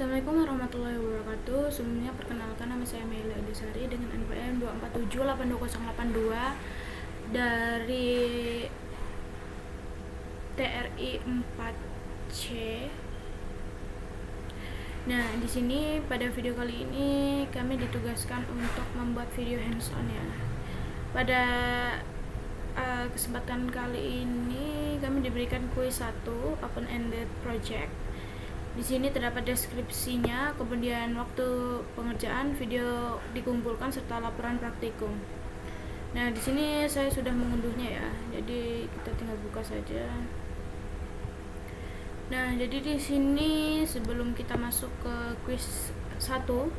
Assalamualaikum warahmatullahi wabarakatuh. Sebelumnya perkenalkan, nama saya Mela Edisari dengan NPM 2478282 dari TRI 4C. Nah, di sini pada video kali ini kami ditugaskan untuk membuat video hands-on ya. Pada kesempatan kali ini kami diberikan kuis 1 open-ended project. Di sini terdapat deskripsinya, kemudian waktu pengerjaan, video dikumpulkan serta laporan praktikum. Nah, di sini saya sudah mengunduhnya ya. Jadi kita tinggal buka saja. Nah, jadi di sini sebelum kita masuk ke kuis 1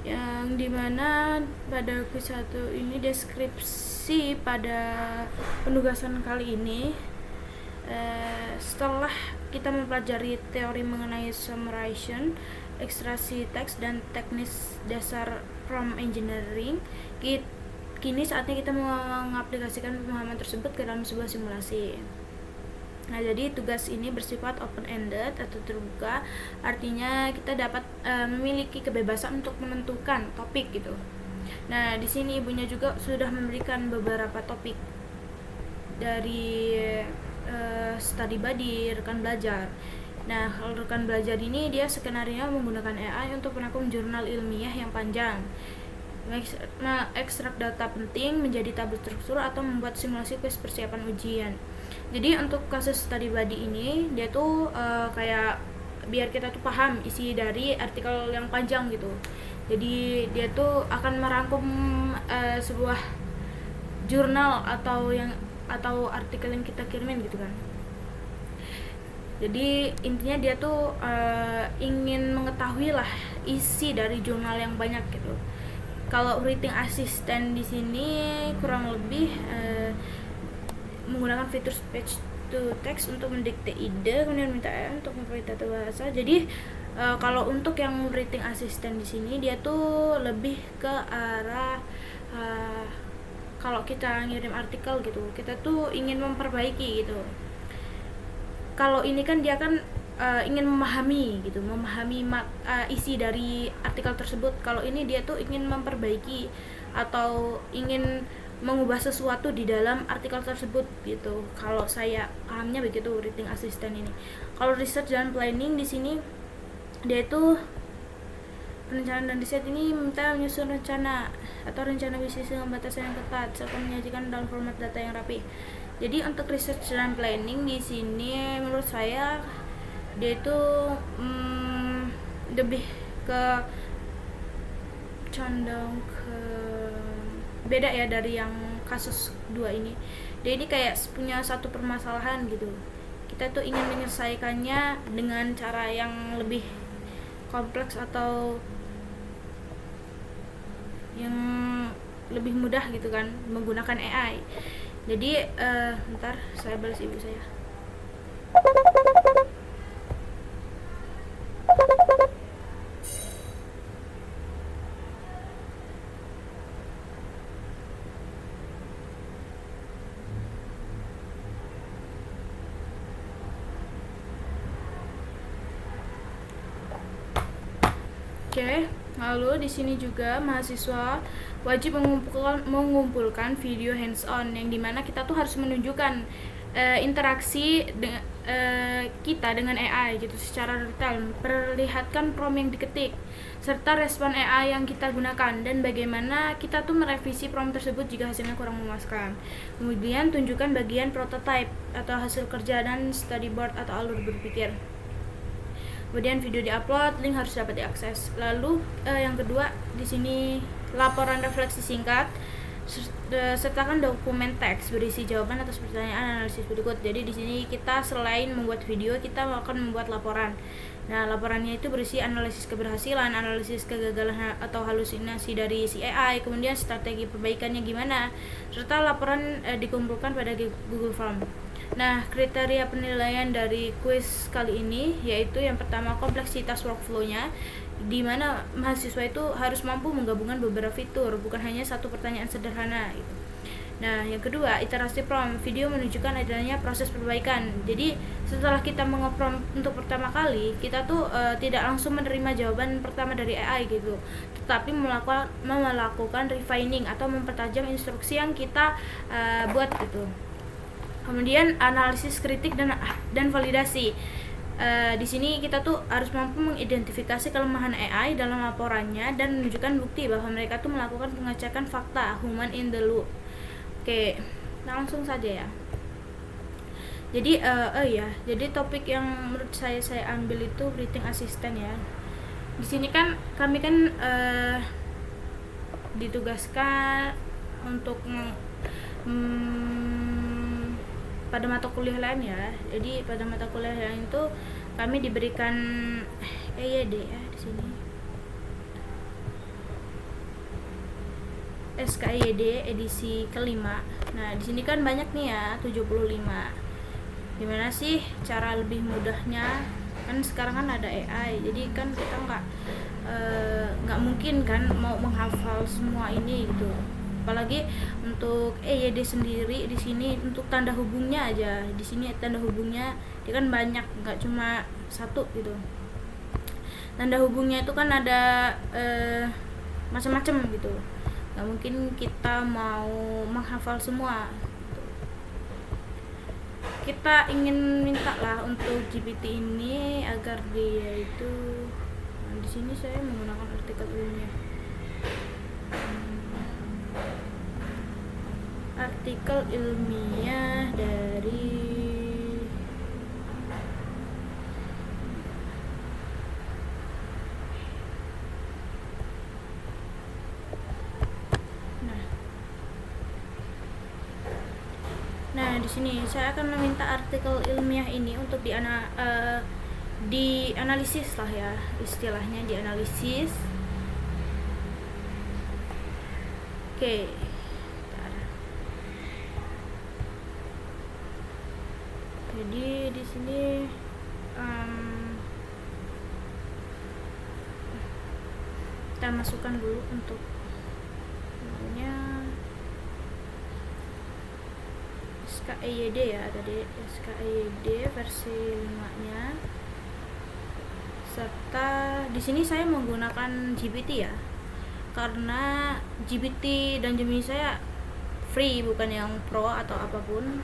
yang dimana pada kuis 1 ini deskripsi pada penugasan kali ini, setelah kita mempelajari teori mengenai summarization, ekstraksi teks, dan teknis dasar prompt engineering, kini saatnya kita mengaplikasikan pemahaman tersebut ke dalam sebuah simulasi. Nah, jadi tugas ini bersifat open-ended atau terbuka, artinya kita dapat memiliki kebebasan untuk menentukan topik gitu. Nah, di sini ibunya juga sudah memberikan beberapa topik dari study buddy, rekan belajar. Nah, kalau rekan belajar ini dia skenario menggunakan AI untuk merangkum jurnal ilmiah yang panjang, ekstrak data penting menjadi tabel struktur, atau membuat simulasi kuis persiapan ujian. Jadi untuk kasus study buddy ini dia tuh kayak biar kita tuh paham isi dari artikel yang panjang gitu. Jadi dia tuh akan merangkum sebuah jurnal atau artikel yang kita kirimin gitu kan. Jadi intinya dia tuh ingin mengetahui lah isi dari jurnal yang banyak gitu. Kalau writing assistant di sini kurang lebih menggunakan fitur speech to text untuk mendikte ide, kemudian minta untuk memperoleh tata bahasa. Jadi kalau untuk yang writing assistant di sini dia tuh lebih ke arah kalau kita ngirim artikel gitu, kita tuh ingin memperbaiki gitu. Kalau ini kan dia kan ingin memahami gitu, isi dari artikel tersebut. Kalau ini dia tuh ingin memperbaiki atau ingin mengubah sesuatu di dalam artikel tersebut gitu. Kalau saya pahamnya begitu writing assistant ini. Kalau research dan planning di sini dia itu perencanaan dan riset ini minta menyusun rencana atau rencana bisnis dengan batasan yang ketat serta menyajikan dalam format data yang rapi. Jadi untuk research dan planning di sini menurut saya dia itu lebih ke condong ke beda ya dari yang kasus 2 ini. Dia ini kayak punya satu permasalahan gitu. Kita tuh ingin menyelesaikannya dengan cara yang lebih kompleks atau yang lebih mudah gitu kan, menggunakan AI. Jadi bentar saya balas ibu saya. Oke, lalu di sini juga mahasiswa wajib mengumpulkan video hands-on yang dimana kita tuh harus menunjukkan interaksi kita dengan AI gitu secara detail, perlihatkan prompt yang diketik serta respon AI yang kita gunakan dan bagaimana kita tuh merevisi prompt tersebut jika hasilnya kurang memuaskan. Kemudian tunjukkan bagian prototype atau hasil kerja dan storyboard atau alur berpikir. Kemudian video diupload, link harus dapat diakses. Lalu yang kedua di sini laporan refleksi singkat, sertakan dokumen teks berisi jawaban atas pertanyaan analisis berikut. Jadi di sini kita selain membuat video, kita akan membuat laporan. Nah, laporannya itu berisi analisis keberhasilan, analisis kegagalan atau halusinasi dari si AI, kemudian strategi perbaikannya gimana, serta laporan dikumpulkan pada Google Form. Nah, kriteria penilaian dari kuis kali ini yaitu yang pertama kompleksitas workflow-nya, di mana mahasiswa itu harus mampu menggabungkan beberapa fitur, bukan hanya satu pertanyaan sederhana gitu. Nah, yang kedua, iterasi prompt. Video menunjukkan adanya proses perbaikan. Jadi, setelah kita mengeprompt untuk pertama kali, kita tuh tidak langsung menerima jawaban pertama dari AI gitu, tetapi melakukan refining atau mempertajam instruksi yang kita buat gitu. Kemudian analisis kritik dan validasi. Di sini kita tuh harus mampu mengidentifikasi kelemahan AI dalam laporannya dan menunjukkan bukti bahwa mereka tuh melakukan pengecekan fakta, human in the loop. Oke, nah langsung saja ya. Jadi jadi topik yang menurut saya ambil itu breathing assistant ya. Di sini kan kami kan ditugaskan untuk pada mata kuliah lain ya. Jadi pada mata kuliah lain itu kami diberikan EYD ya di sini. SKEYD edisi kelima. Nah, di sini kan banyak nih ya, 75. Gimana sih cara lebih mudahnya? Kan sekarang kan ada AI, jadi kan kita nggak mungkin kan mau menghafal semua ini gitu. Apalagi untuk EYD sendiri di sini untuk tanda hubungnya aja. Di sini tanda hubungnya dia kan banyak, nggak cuma satu gitu. Tanda hubungnya itu kan ada macam-macam gitu. Nggak mungkin kita mau menghafal semua. Kita ingin minta lah untuk GPT ini agar dia itu, nah, di sini saya menggunakan artikel ilmiah. Artikel ilmiah dari Nah, di sini saya akan meminta artikel ilmiah ini untuk dianalisis lah ya, istilahnya dianalisis. Oke. Jadi di sini kita masukkan dulu untuk namanya SKEYD ya, tadi SKEYD versi 5-nya. Serta di sini saya menggunakan GPT ya. Karena GPT dan Gemini saya free, bukan yang pro atau apapun.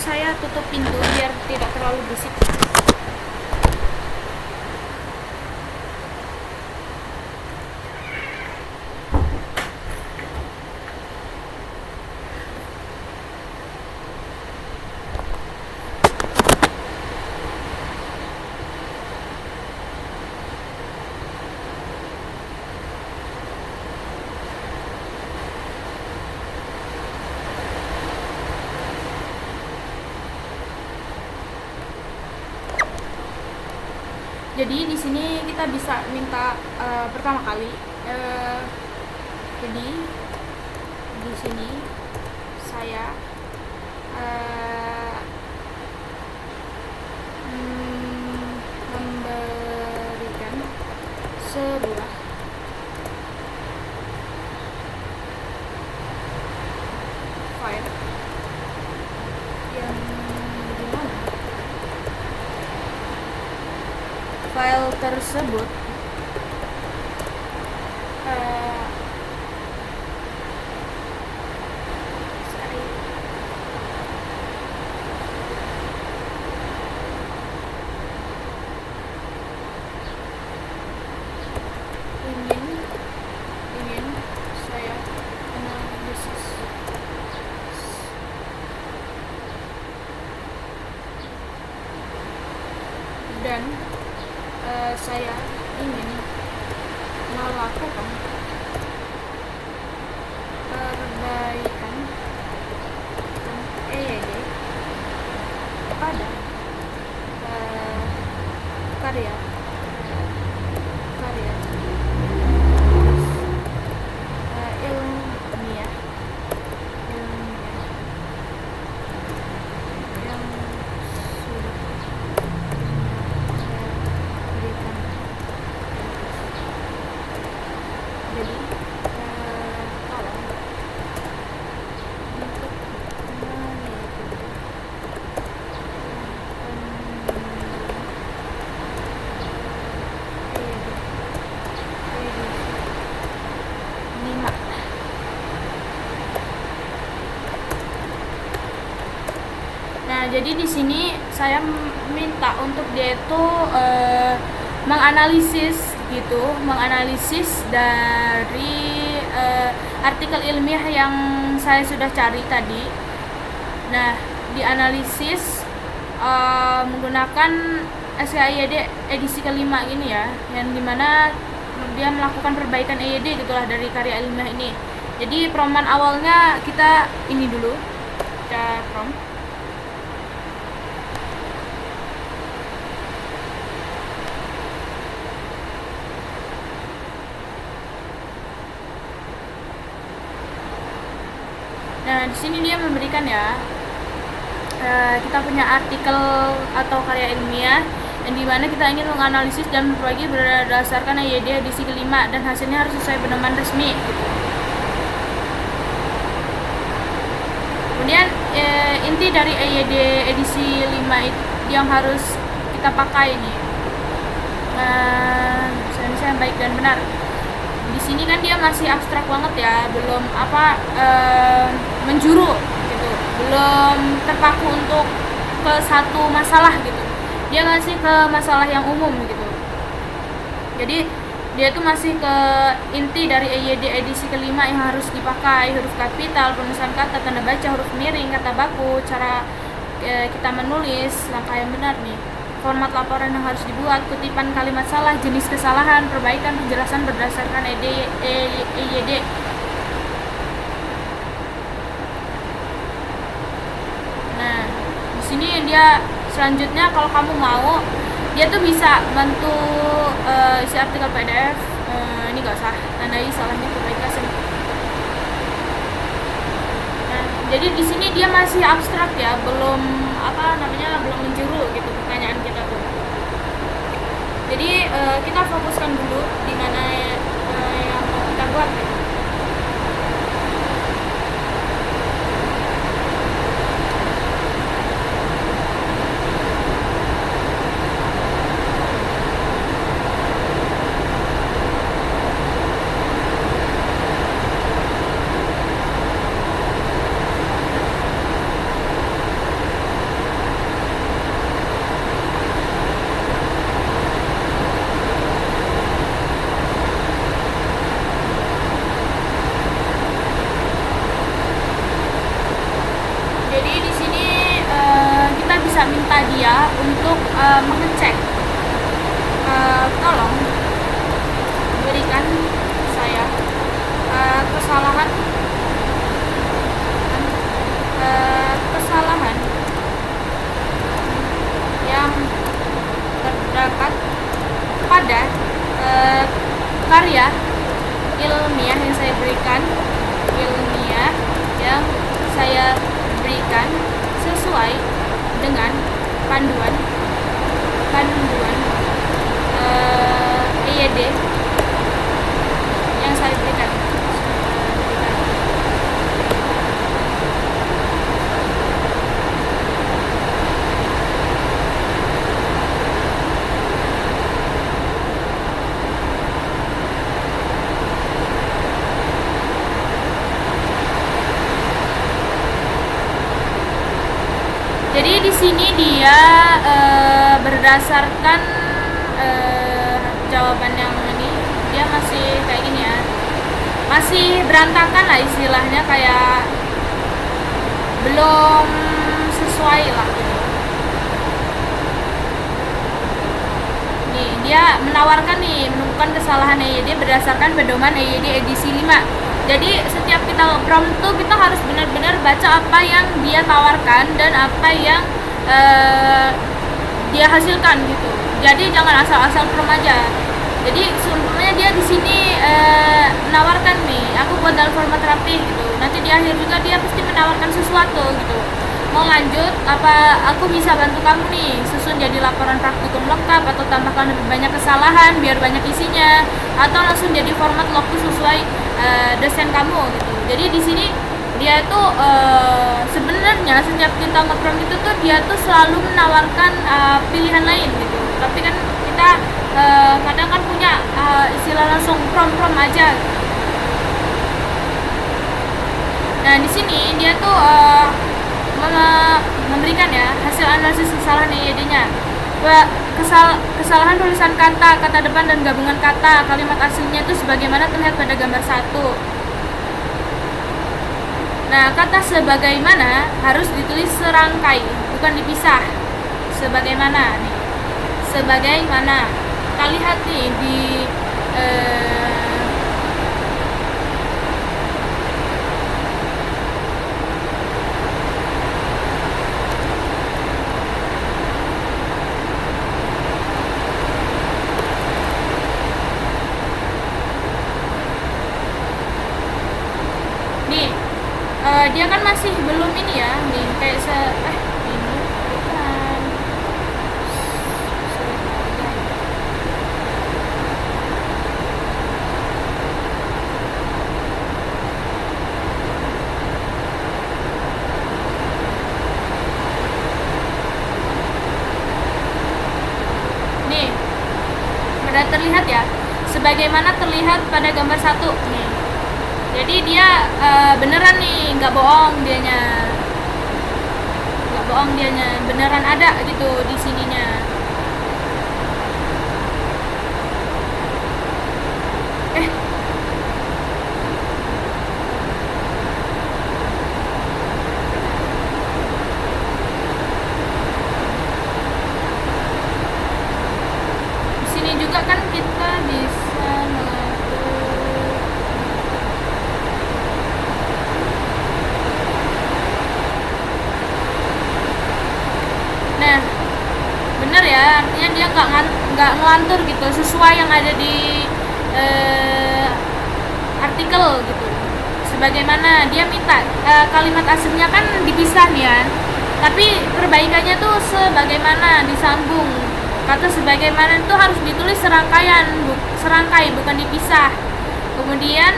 Saya tutup pintu biar tidak terlalu berisik. Jadi di sini kita bisa minta pertama kali. Jadi di sini saya memberikan sebuah file yang dimana file tersebut ingin saya analisis dan saya ingin melakukan perbaikan karya karya ilmiah ilmiah yang sudah saya berikan. Jadi tolong untuk mengikuti edisi 5. Nah, jadi di sini saya minta untuk dia itu menganalisis dari artikel ilmiah yang saya sudah cari tadi. Nah, dianalisis menggunakan SKIED edisi kelima ini ya, yang dimana dia melakukan perbaikan EYD gitulah dari karya ilmiah ini. Jadi prompt awalnya kita ini dulu, kita prompt. Nah, di sini dia memberikan ya, kita punya artikel atau karya ilmiah yang dimana kita ingin menganalisis dan memperbaiki berdasarkan EYD edisi kelima dan hasilnya harus sesuai pedoman resmi. Kemudian inti dari EYD edisi 5 itu yang harus kita pakai nih, yang baik dan benar. Di sini kan dia masih abstrak banget ya, belum menjuru gitu, belum terpaku untuk ke satu masalah gitu. Dia ngasih ke masalah yang umum gitu. Jadi dia tuh masih ke inti dari EYD edisi kelima yang harus dipakai: huruf kapital, penulisan kata, tanda baca, huruf miring, kata baku, cara kita menulis, langkah yang benar nih, format laporan yang harus dibuat, kutipan kalimat salah, jenis kesalahan, perbaikan, penjelasan berdasarkan EYD. Nah, di sini dia selanjutnya kalau kamu mau, dia tuh bisa bantu isi artikel PDF. Ini gak usah tandai salahnya, perbaikan. Nah, jadi di sini dia masih abstrak ya, belum belum menjuru gitu pertanyaan kita tuh. Jadi kita fokuskan dulu di mana yang mau kita buat. Bisa minta dia untuk mengecek, tolong berikan saya kesalahan yang terdapat pada karya ilmiah yang saya berikan sesuai dengan panduan EYD yang saya berikan. Jadi di sini dia berdasarkan jawaban yang ini, dia masih kayak gini ya, masih berantakan lah istilahnya, kayak belum sesuai lah gitu. Nih dia menawarkan menemukan kesalahan EYD berdasarkan pedoman EYD edisi 5. Jadi setiap kita prompt tuh kita harus benar-benar baca apa yang dia tawarkan dan apa yang dia hasilkan gitu. Jadi jangan asal-asal prom aja. Jadi seumpamanya dia di sini menawarkan nih, aku buat dalam format rapi gitu. Nanti di akhir juga dia pasti menawarkan sesuatu gitu. Mau lanjut apa aku bisa bantu kamu nih susun jadi laporan praktikum lengkap, atau tambahkan lebih banyak kesalahan biar banyak isinya, atau langsung jadi format logku sesuai dosen kamu gitu. Jadi di sini dia tuh sebenarnya setiap kita nge-prom itu tuh dia tuh selalu menawarkan pilihan lain gitu. Tapi kan kita kadang kan punya istilah langsung prom aja. Nah di sini dia tuh memberikan ya hasil analisis kesalahan EYD-nya. Kesalahan tulisan kata depan dan gabungan kata, kalimat aslinya itu sebagaimana terlihat pada gambar 1. Nah, kata sebagaimana harus ditulis serangkai, bukan dipisah. Sebagaimana nih. Sebagaimana. Kita lihat nih di dia kan masih belum ini ya nih kayak ini bukan nih pada terlihat ya sebagaimana terlihat pada gambar 1 nih. Jadi dia beneran nih, nggak bohong dianya, beneran ada gitu di sininya. Di sini juga kan kita bisa bener ya, artinya dia nggak ngelantur gitu sesuai yang ada di artikel gitu. Sebagaimana dia minta kalimat aslinya kan dipisah nih kan, tapi perbaikannya tuh sebagaimana disambung. Kata sebagaimana itu harus ditulis serangkai bukan dipisah. Kemudian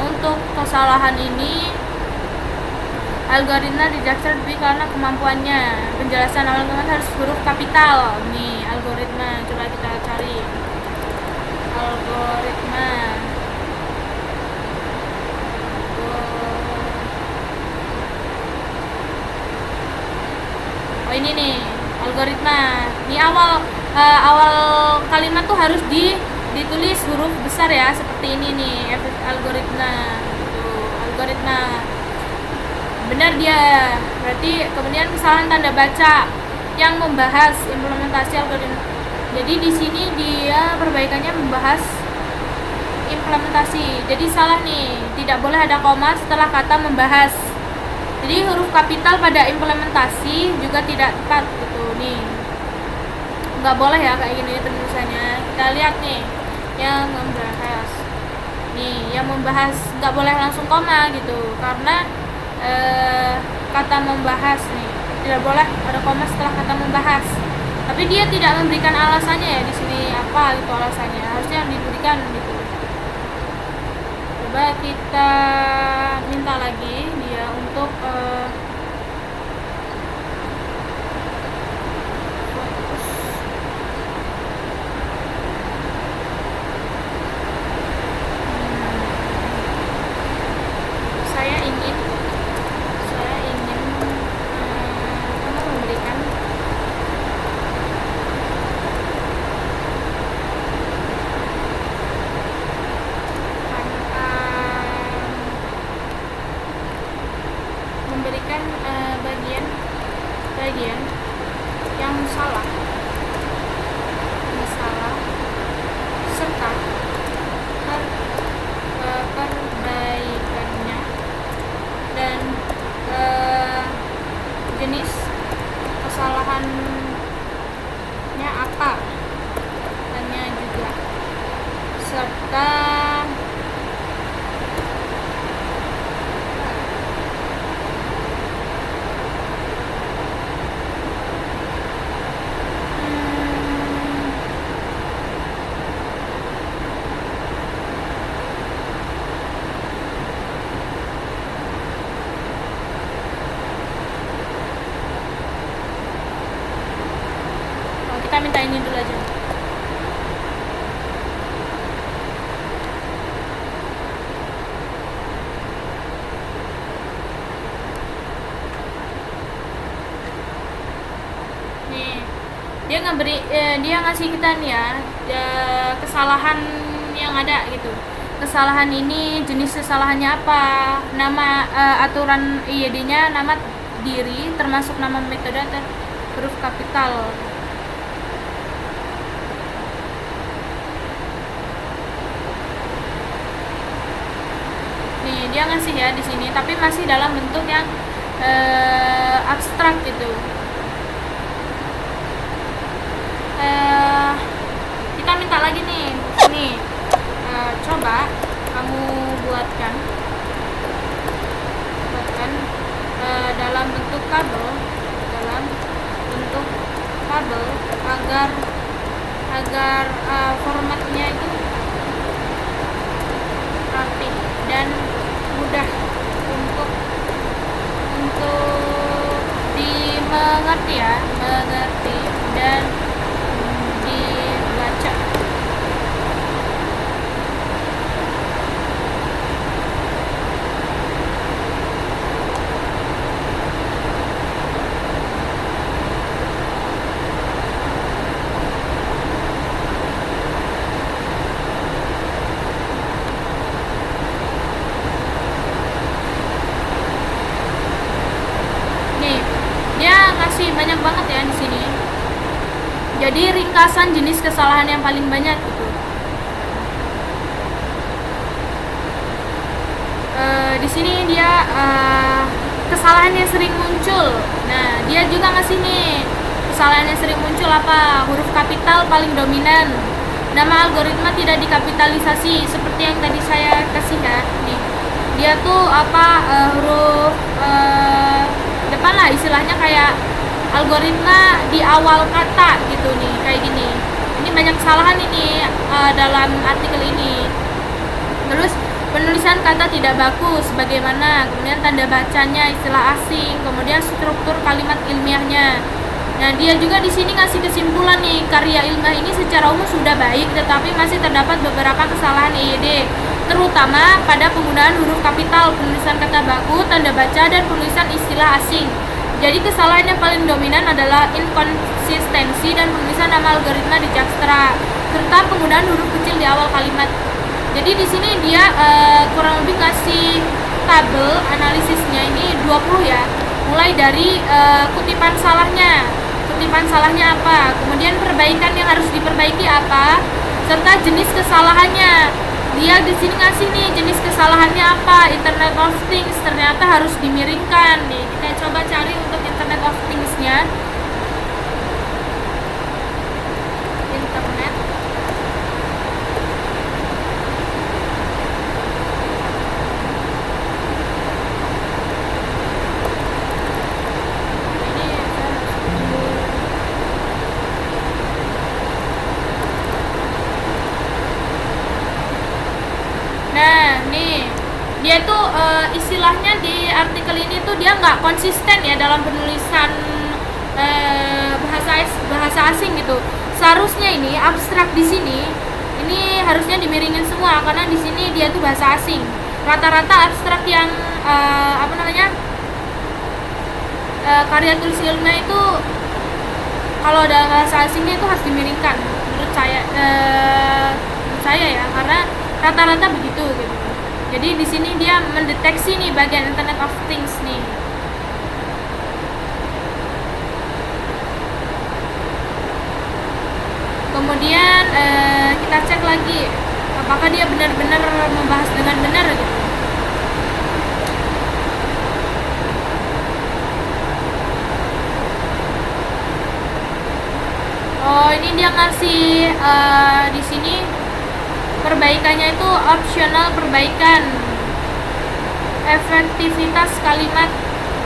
untuk kesalahan ini algoritma dijaksa lebih karena kemampuannya. Penjelasan awal harus huruf kapital. Nih algoritma, coba kita cari algoritma. Oh ini nih algoritma. Ini awal kalimat tuh harus ditulis huruf besar ya, seperti ini nih algoritma. Algoritma. Benar dia. Berarti kemudian kesalahan tanda baca yang membahas implementasi algoritma. Jadi di sini dia perbaikannya membahas implementasi. Jadi salah nih, tidak boleh ada koma setelah kata membahas. Jadi huruf kapital pada implementasi juga tidak tepat gitu nih. Nggak boleh ya kayak gini penulisannya. Kita lihat nih yang membahas. Nih, yang membahas nggak boleh langsung koma gitu karena kata membahas nih tidak boleh ada koma setelah kata membahas. Tapi dia tidak memberikan alasannya ya di sini apa gitu alasannya, harusnya yang diberikan gitu. Coba kita minta lagi dia untuk memberikan dia ngasih kita nih ya, kesalahan yang ada gitu. Kesalahan ini jenis kesalahannya apa, nama aturan IED-nya, nama diri termasuk nama metode atau huruf kapital. Nih dia ngasih ya di sini, tapi masih dalam bentuk yang abstrak gitu. Kita minta lagi nih, coba kamu buatkan dalam bentuk tabel, agar formatnya itu rapi dan mudah untuk dimengerti dan dibaca. Nih, dia ngasih banyak banget ya di sini. Jadi ringkasan jenis kesalahan yang paling banyak gitu. Di sini dia kesalahan yang sering muncul. Nah, dia juga ngasih nih kesalahan yang sering muncul apa? Huruf kapital paling dominan. Nama algoritma tidak dikapitalisasi seperti yang tadi saya kasih ya. Nih, dia tuh huruf depan lah istilahnya kayak algoritma di awal kata gitu nih, kayak gini. Ini banyak kesalahan ini dalam artikel ini. Terus penulisan kata tidak baku sebagaimana, kemudian tanda bacanya istilah asing, kemudian struktur kalimat ilmiahnya. Nah, dia juga di sini ngasih kesimpulan nih, karya ilmiah ini secara umum sudah baik, tetapi masih terdapat beberapa kesalahan IED, terutama pada penggunaan huruf kapital, penulisan kata baku, tanda baca, dan penulisan istilah asing. Jadi kesalahan yang paling dominan adalah inkonsistensi dan penulisan nama algoritma di Dijkstra, serta penggunaan huruf kecil di awal kalimat. Jadi di sini dia kurang lebih kasih tabel analisisnya ini 20 ya. Mulai dari kutipan salahnya apa, kemudian perbaikan yang harus diperbaiki apa, serta jenis kesalahannya. Dia di sini ngasih nih jenis kesalahannya apa, Internet of Things ternyata harus dimiringkan nih. Kita coba cari untuk Internet of Things-nya. Internet dia tuh istilahnya di artikel ini tuh dia nggak konsisten ya dalam penulisan bahasa asing gitu. Seharusnya ini abstrak di sini ini harusnya dimiringin semua karena di sini dia tuh bahasa asing. Rata-rata abstrak yang karya tulis ilmiah itu kalau dalam bahasa asingnya itu harus dimiringkan menurut saya ya, karena rata-rata begitu gitu. Jadi di sini dia mendeteksi nih bagian Internet of Things nih. Kemudian kita cek lagi apakah dia benar-benar membahas dengan benar gitu. Oh, ini dia ngasih di sini perbaikannya itu optional perbaikan, efektivitas kalimat.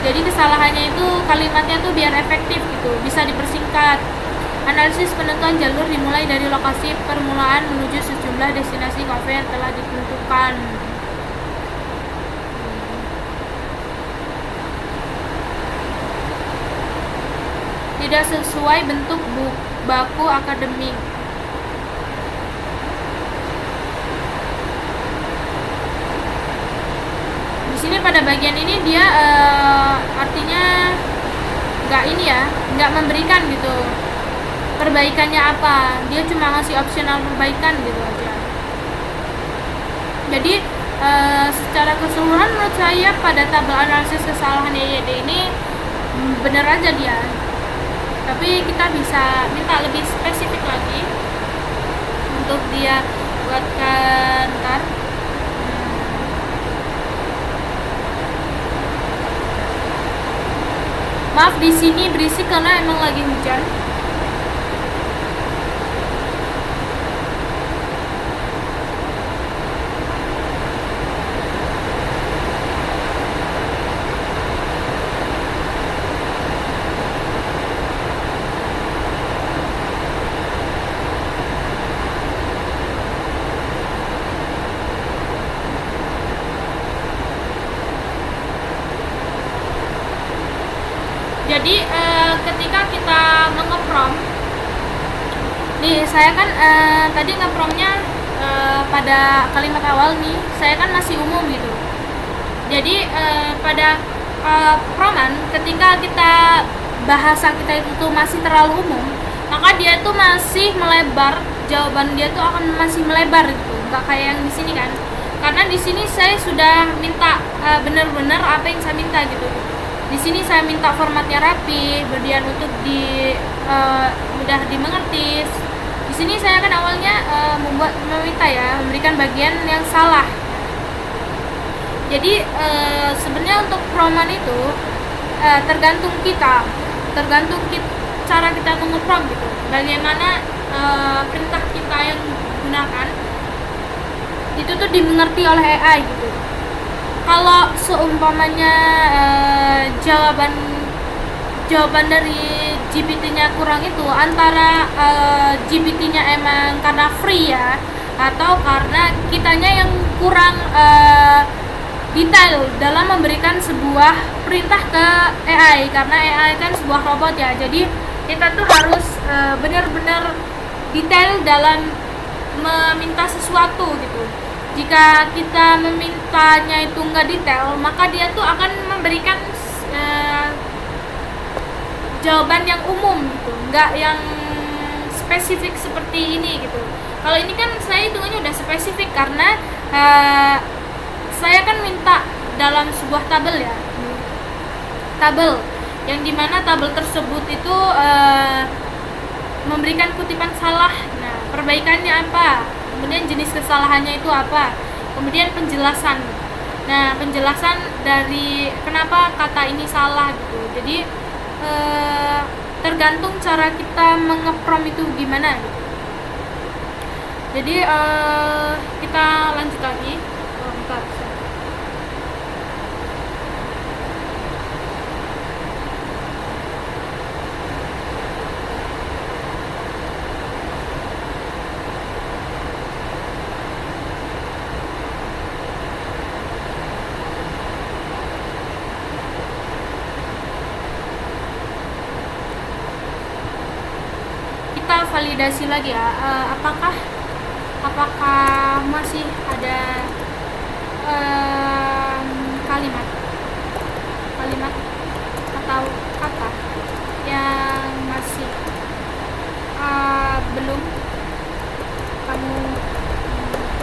Jadi kesalahannya itu kalimatnya tuh biar efektif gitu, bisa dipersingkat. Analisis penentuan jalur dimulai dari lokasi permulaan menuju sejumlah destinasi kafe yang telah ditentukan. Tidak sesuai bentuk baku akademik. Di sini pada bagian ini dia artinya nggak memberikan gitu. perbaikannya apa, dia cuma ngasih opsional perbaikan gitu aja. Jadi secara keseluruhan menurut saya pada tabel analisis kesalahan YYD ini bener aja dia, tapi kita bisa minta lebih spesifik lagi untuk dia buatkan. Ntar maaf di sini berisik karena emang lagi hujan. Jadi ketika kita mengeprom, nih saya kan tadi ngepromnya pada kalimat awal nih, saya kan masih umum gitu. Jadi pada proman ketika kita bahasa kita itu tuh masih terlalu umum, maka dia tuh masih melebar, jawaban dia tuh akan masih melebar gitu, nggak kayak yang di sini kan. Karena di sini saya sudah minta benar-benar apa yang saya minta gitu. Di sini saya minta formatnya rapi, kemudian untuk mudah dimengerti. Di sini saya kan awalnya memberikan bagian yang salah. Jadi sebenarnya untuk proman itu tergantung cara kita mengeprom gitu. Bagaimana perintah kita yang gunakan itu tuh dimengerti oleh AI gitu. Kalau seumpamanya jawaban dari GPT-nya kurang itu antara GPT-nya emang karena free ya, atau karena kitanya yang kurang detail dalam memberikan sebuah perintah ke AI, karena AI kan sebuah robot ya. Jadi kita tuh harus benar-benar detail dalam meminta sesuatu gitu. Jika kita memintanya itu nggak detail, maka dia tuh akan memberikan jawaban yang umum gitu, nggak yang spesifik seperti ini gitu. Kalau ini kan saya hitungannya udah spesifik karena saya kan minta dalam sebuah tabel ya, tabel yang dimana tabel tersebut itu memberikan kutipan salah. Nah, perbaikannya apa? Kemudian jenis kesalahannya itu apa, kemudian penjelasan. Nah, penjelasan dari kenapa kata ini salah gitu. Jadi tergantung cara kita mengeprom itu gimana gitu. Jadi kita lanjut lagi. Bentar. Kita validasi lagi ya, apakah masih ada kalimat atau kata yang masih belum kamu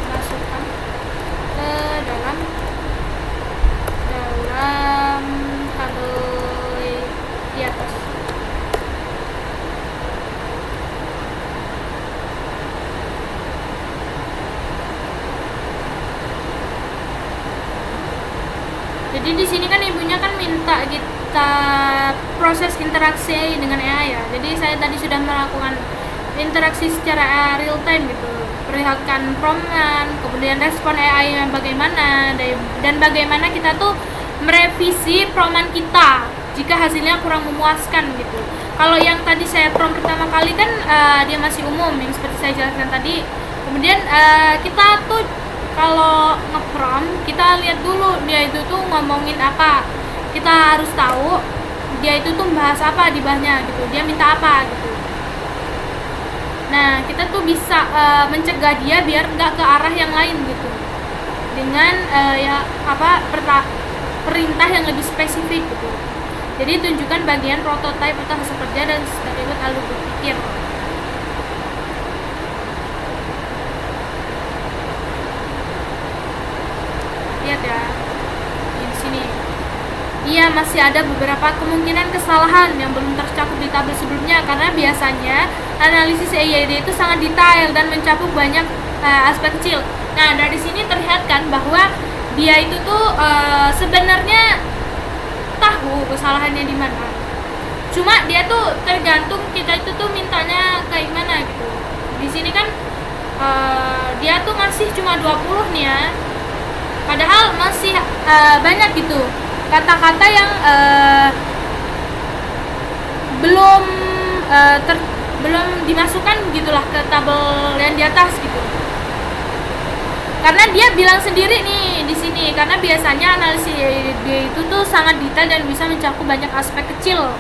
masukkan ke dalam tabel di atas. Jadi di sini kan ibunya kan minta kita proses interaksi dengan AI ya. Jadi saya tadi sudah melakukan interaksi secara real time gitu, perlihatkan promptan, kemudian respon AI yang bagaimana, dan bagaimana kita tuh merevisi promptan kita jika hasilnya kurang memuaskan gitu. Kalau yang tadi saya prompt pertama kali kan dia masih umum yang seperti saya jelaskan tadi. Kemudian kita tuh kalau nge-prompt kita lihat dulu dia itu tuh ngomongin apa, kita harus tahu dia itu tuh bahas apa di bawahnya gitu, dia minta apa gitu. Nah, kita tuh bisa mencegah dia biar nggak ke arah yang lain gitu dengan perintah yang lebih spesifik gitu. Jadi tunjukkan bagian prototipe atau hasil kerja dan berikut lalu berpikir. Iya, masih ada beberapa kemungkinan kesalahan yang belum tercakup di tabel sebelumnya, karena biasanya analisis EYD itu sangat detail dan mencakup banyak aspek kecil. Nah, dari sini terlihat kan bahwa dia itu tuh sebenarnya tahu kesalahannya di mana. Cuma dia tuh tergantung kita itu tuh mintanya kayak gimana gitu. Di sini kan dia tuh masih cuma 20 nih ya. Padahal masih banyak gitu kata-kata yang belum belum dimasukkan gitulah ke tabel yang di atas gitu. Karena dia bilang sendiri nih di sini, karena biasanya analisis dia itu tuh sangat detail dan bisa mencakup banyak aspek kecil.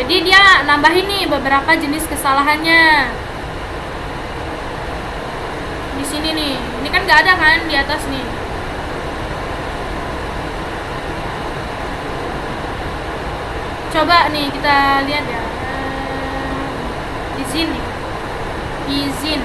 Jadi dia nambahin nih beberapa jenis kesalahannya. Di sini nih, ini kan nggak ada kan di atas nih. Coba nih kita lihat ya. Izin nih. Izin.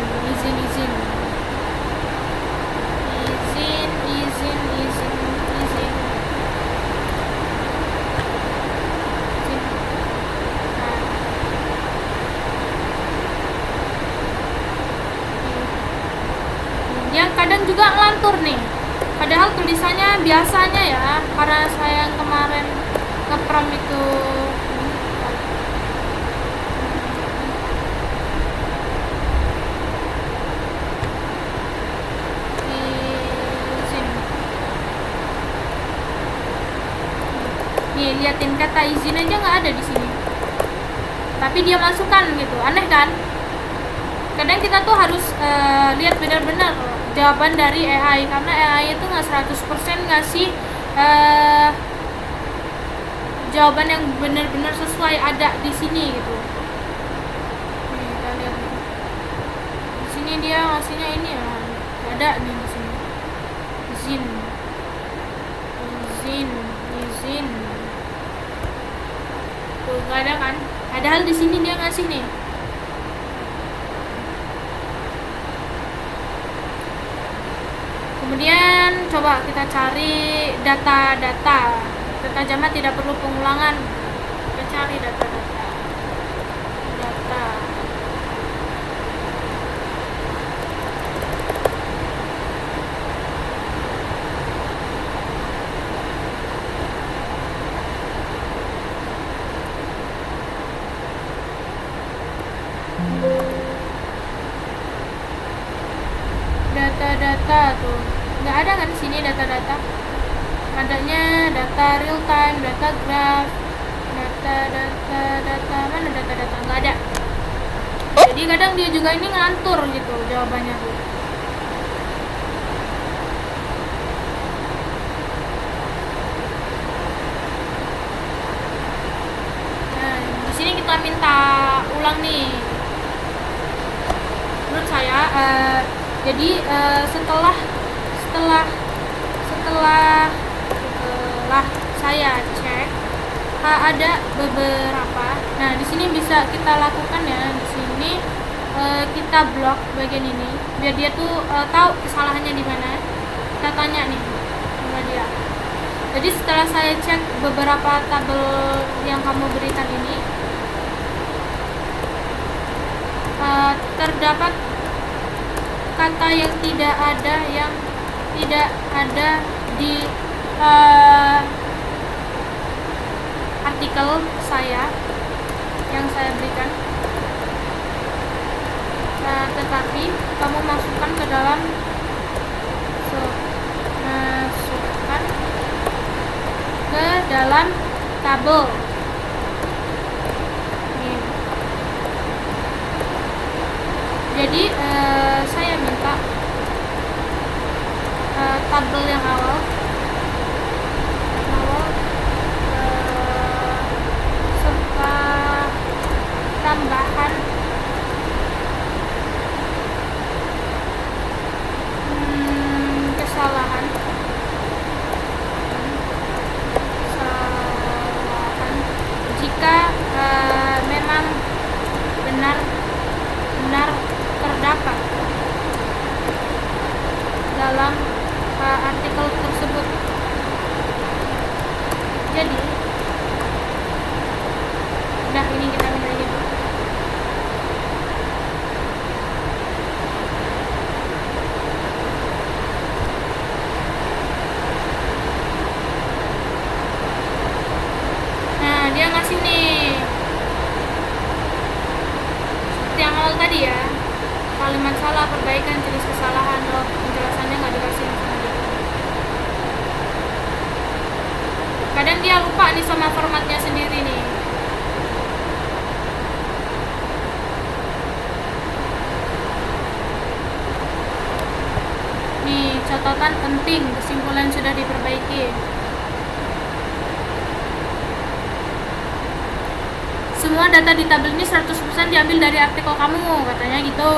Yang kadang juga ngelantur nih. Padahal tulisannya biasanya ya, karena saya yang kemarin ngeprom itu izin. Nih, liatin kata izin aja nggak ada di sini. Tapi dia masukkan gitu, aneh kan? Kadang kita tuh harus lihat benar-benar jawaban dari AI, karena AI itu nggak 100% ngasih jawaban yang benar-benar sesuai ada di sini gitu. Nih, kita lihat nih. Di sini dia ngasihnya ini ya, ada nih di sini. Izin. Tuh nggak ada kan? Padahal di sini dia ngasih nih. Kemudian coba kita cari data-data. Data Jama tidak perlu pengulangan. Kita cari data-data. Data-data tuh nggak ada kan di sini data-data. Adanya data real time, data graph, data mana data-data nggak ada. Jadi kadang dia juga ini ngantur gitu jawabannya tuh. Nah, di sini kita minta ulang nih. Menurut saya jadi setelah saya cek ada beberapa. Nah, di sini bisa kita lakukan ya. Di sini kita blok bagian ini biar dia tuh tahu kesalahannya di mana. Kita tanya nih sama dia. Jadi setelah saya cek beberapa tabel yang kamu berikan ini, terdapat kata yang tidak ada di artikel saya yang saya berikan, tetapi kamu masukkan ke dalam tabel. Nih. Jadi saya minta tabel yang awal serta tambahan kesalahan jika memang benar terdapat dalam artikel tersebut. perbaikan jenis kesalahan loh, penjelasannya nggak dikasih. Kadang dia lupa nih sama formatnya sendiri nih. Nih, catatan penting, kesimpulan sudah diperbaiki. Semua data di tabel ini 100% diambil dari artikel kamu, katanya gitu.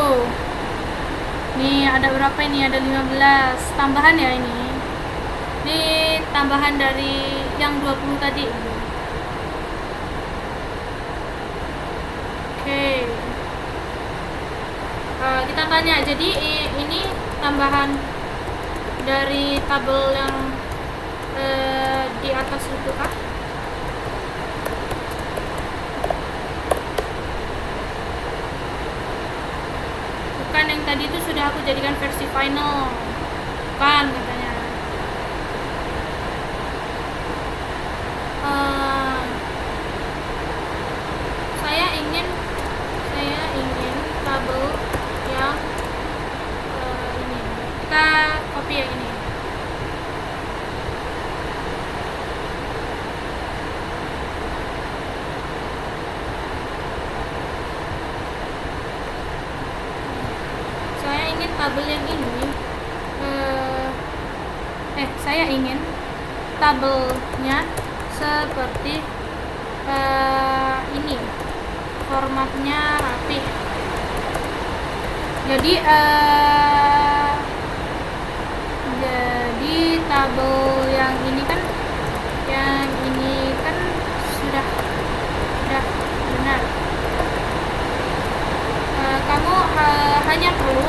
Nih, ada berapa ini? Ada 15. Tambahan ya ini. Ini tambahan dari yang 20 tadi. Oke. Kita tanya, jadi ini tambahan dari tabel yang di atas itu kah? Bukan, yang tadi itu sudah aku jadikan versi final. Bukan, katanya. Saya ingin tabel yang ini. Kita copy yang ini. Saya ingin tabel yang ini. Saya ingin tabelnya seperti ini, formatnya rapi. Jadi tabel yang ini kan sudah benar. Kamu hanya perlu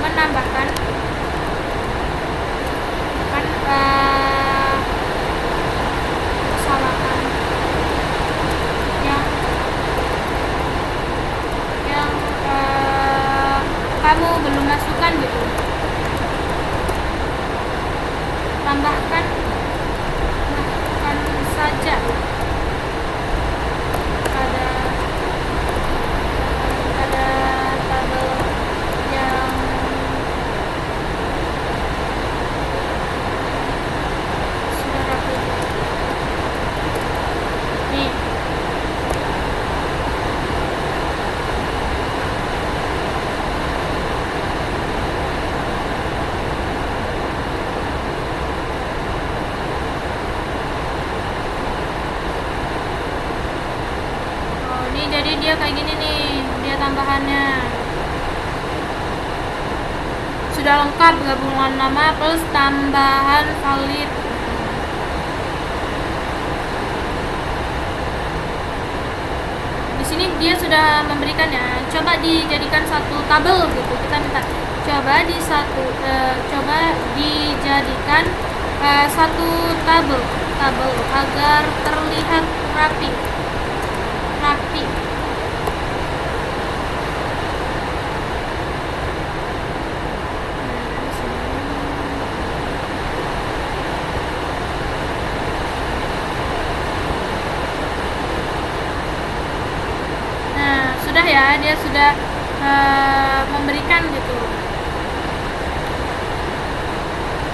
menambahkan kesalahan yang kamu belum masukkan gitu. Tambahkan saja pada tabel yang sudah rapi. Nih. Jadi dia kayak gini nih, dia tambahannya sudah lengkap, gabungan nama plus tambahan valid. Di sini dia sudah memberikan ya, coba dijadikan satu tabel gitu. Kita minta coba dijadikan satu tabel agar terlihat rapi. Nah, sudah ya, dia sudah memberikan gitu.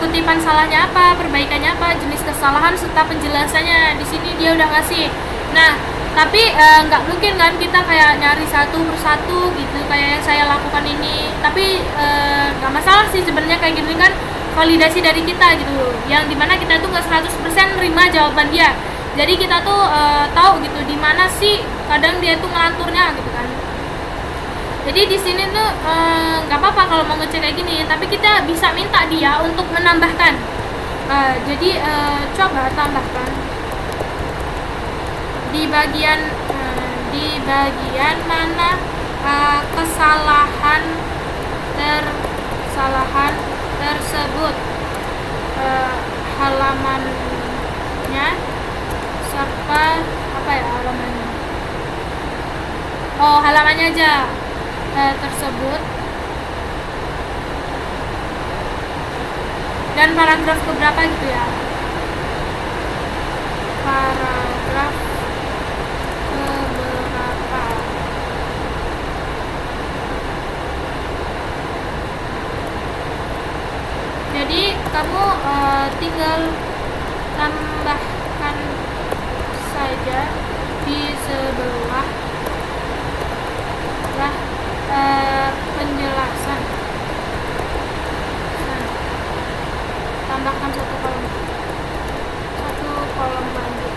Kutipan salahnya apa, perbaikannya apa, jenis kesalahan serta penjelasannya. Di sini dia udah ngasih. Nah, tapi nggak mungkin kan kita kayak nyari satu persatu gitu kayak yang saya lakukan ini. Tapi nggak masalah sih sebenarnya, kayak gini kan validasi dari kita gitu, yang dimana kita tuh nggak 100% nerima jawaban dia. Jadi kita tuh tahu gitu di mana sih kadang dia tuh ngelanturnya gitu kan. Jadi di sini tuh nggak apa-apa kalau mau ngecek kayak gini, tapi kita bisa minta dia untuk menambahkan. Jadi coba tambahkan di bagian mana kesalahan tersebut, halamannya serta apa ya halamannya? Oh, halamannya aja tersebut, dan paragraf keberapa gitu ya, paragraf keberapa. kamu tinggal tambahkan saja di sebelah penjelasan. Nah, tambahkan satu kolom lagi.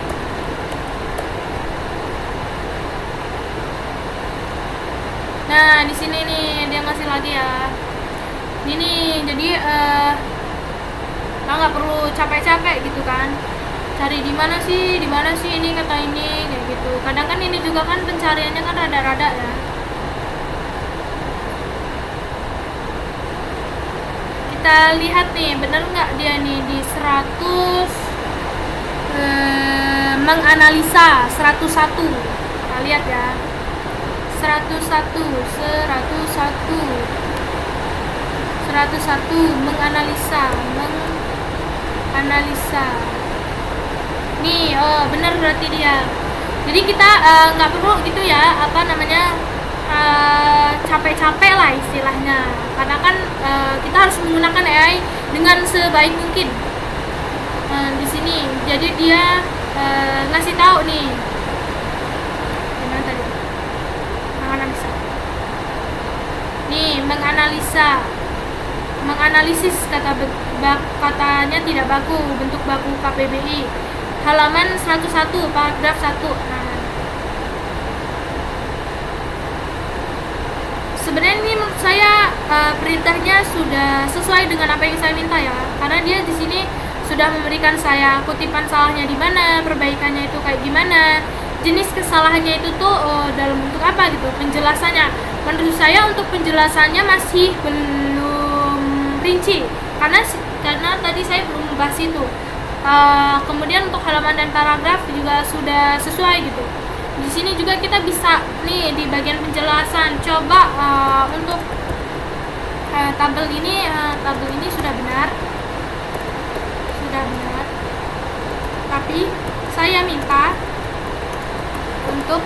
Nah, di sini nih dia ngasih lagi ya. Ini jadi nggak perlu capek-capek gitu kan. Cari di mana sih ini kata ini kayak gitu. Kadang kan ini juga kan pencariannya kan rada-rada ya. Kita lihat nih, bener nggak dia nih di 100 menganalisa 101. Kita lihat ya. 101 menganalisa nih. Bener berarti dia. Jadi kita nggak perlu gitu ya, apa namanya, capek-capek lah istilahnya, karena kan kita harus menggunakan AI dengan sebaik mungkin. Di sini jadi dia ngasih tahu nih gimana tadi, menganalisis katanya tidak baku, bentuk baku KBBI, halaman 101 paragraf 1. Nah, sebenarnya ini menurut saya perintahnya sudah sesuai dengan apa yang saya minta ya, karena dia di sini sudah memberikan saya kutipan salahnya di mana, perbaikannya itu kayak gimana, jenis kesalahannya itu tuh dalam bentuk apa gitu, penjelasannya. Menurut saya untuk penjelasannya masih belum rinci, karena tadi saya belum membahas itu. Kemudian untuk halaman dan paragraf juga sudah sesuai gitu. Di sini juga kita bisa nih di bagian penjelasan coba untuk tabel ini sudah benar, tapi saya minta untuk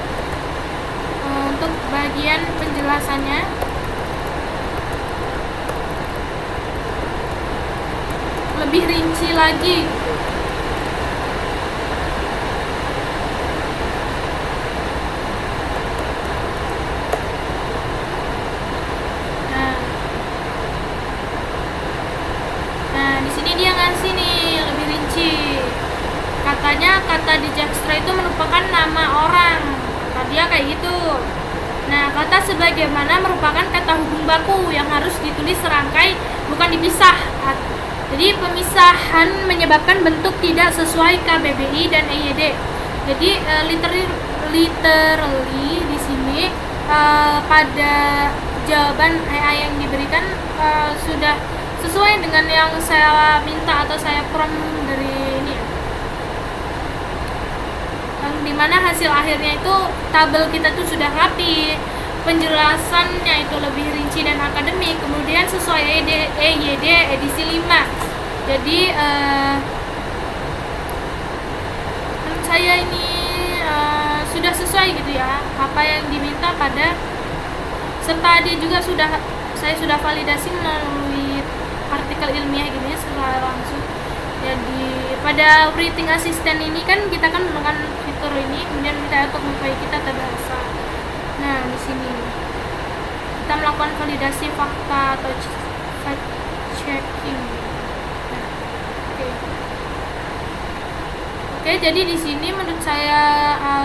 bagian penjelasannya lebih rinci lagi gitu. Nah, di sini dia ngasih nih lebih rinci. Katanya kata Dijkstra itu merupakan nama orang. Kata dia kayak gitu. Nah, kata sebagaimana merupakan kata hubung baku yang harus ditulis serangkai, bukan dipisah. Jadi pemisahan menyebabkan bentuk tidak sesuai KBBI dan EYD. Jadi literally di sini pada jawaban AI yang diberikan sudah sesuai dengan yang saya minta atau saya prompt dari ini ya. Yang dimana hasil akhirnya itu tabel kita tuh sudah rapi, penjelasannya itu lebih rinci dan akademik, kemudian sesuai EYD edisi 5. Jadi menurut saya ini sudah sesuai gitu ya apa yang diminta pada, serta dia juga saya sudah validasi melalui artikel ilmiah gini secara langsung. Jadi pada operating assistant ini kan kita kan menggunakan fitur ini, kemudian kita untuk memperbaiki tata bahasa. Nah, di sini kita melakukan validasi fakta atau fact checking. Nah, oke, jadi di sini menurut saya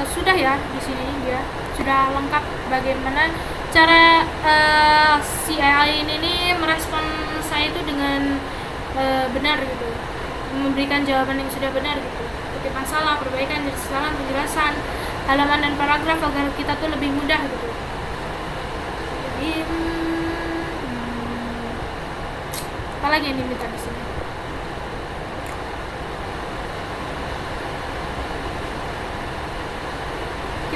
sudah ya, di sini dia sudah lengkap bagaimana cara si AI ini merespon saya itu dengan benar gitu, memberikan jawaban yang sudah benar gitu, ketik masalah, perbaikan, kesalahan, penjelasan, halaman dan paragraf agar kita tuh lebih mudah gitu. Jadi apa lagi yang diminta di sini?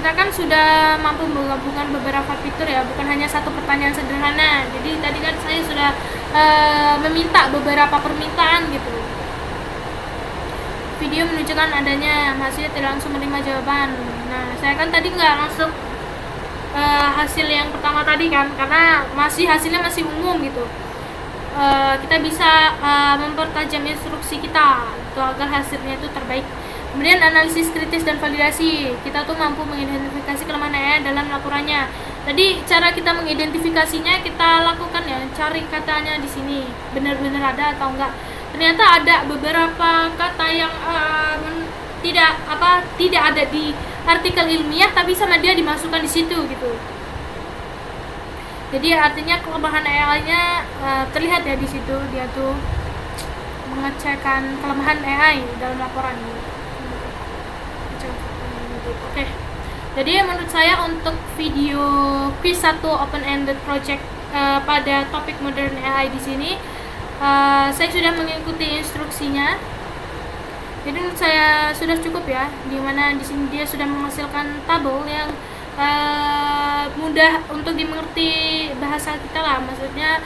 Kita kan sudah mampu menggabungkan beberapa fitur ya, bukan hanya satu pertanyaan sederhana. Jadi tadi kan saya sudah meminta beberapa permintaan gitu. Video menunjukkan adanya mahasiswa tidak langsung menerima jawaban. Nah, saya kan tadi nggak langsung hasil yang pertama tadi kan, karena hasilnya masih umum gitu. kita bisa mempertajam instruksi kita itu agar hasilnya itu terbaik. Kemudian analisis kritis dan validasi, kita tuh mampu mengidentifikasi kelemahan AI dalam laporannya. Tadi cara kita mengidentifikasinya kita lakukan ya, cari katanya di sini benar-benar ada atau enggak. Ternyata ada beberapa kata yang tidak ada di artikel ilmiah tapi sama dia dimasukkan di situ gitu. Jadi artinya kelemahan AI-nya terlihat ya di situ, dia tuh mengecekkan kelemahan AI dalam laporan. Oke. Jadi menurut saya untuk video quiz 1 open ended project pada topik modern AI di sini saya sudah mengikuti instruksinya. Jadi menurut saya sudah cukup ya, dimana di sini dia sudah menghasilkan tabel yang mudah untuk dimengerti bahasa kita lah, maksudnya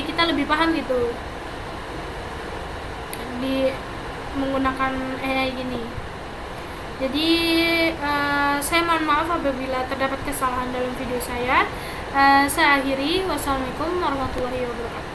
kita lebih paham gitu di menggunakan AI gini. Jadi saya mohon maaf apabila terdapat kesalahan dalam video saya. Saya akhiri. Wassalamualaikum warahmatullahi wabarakatuh.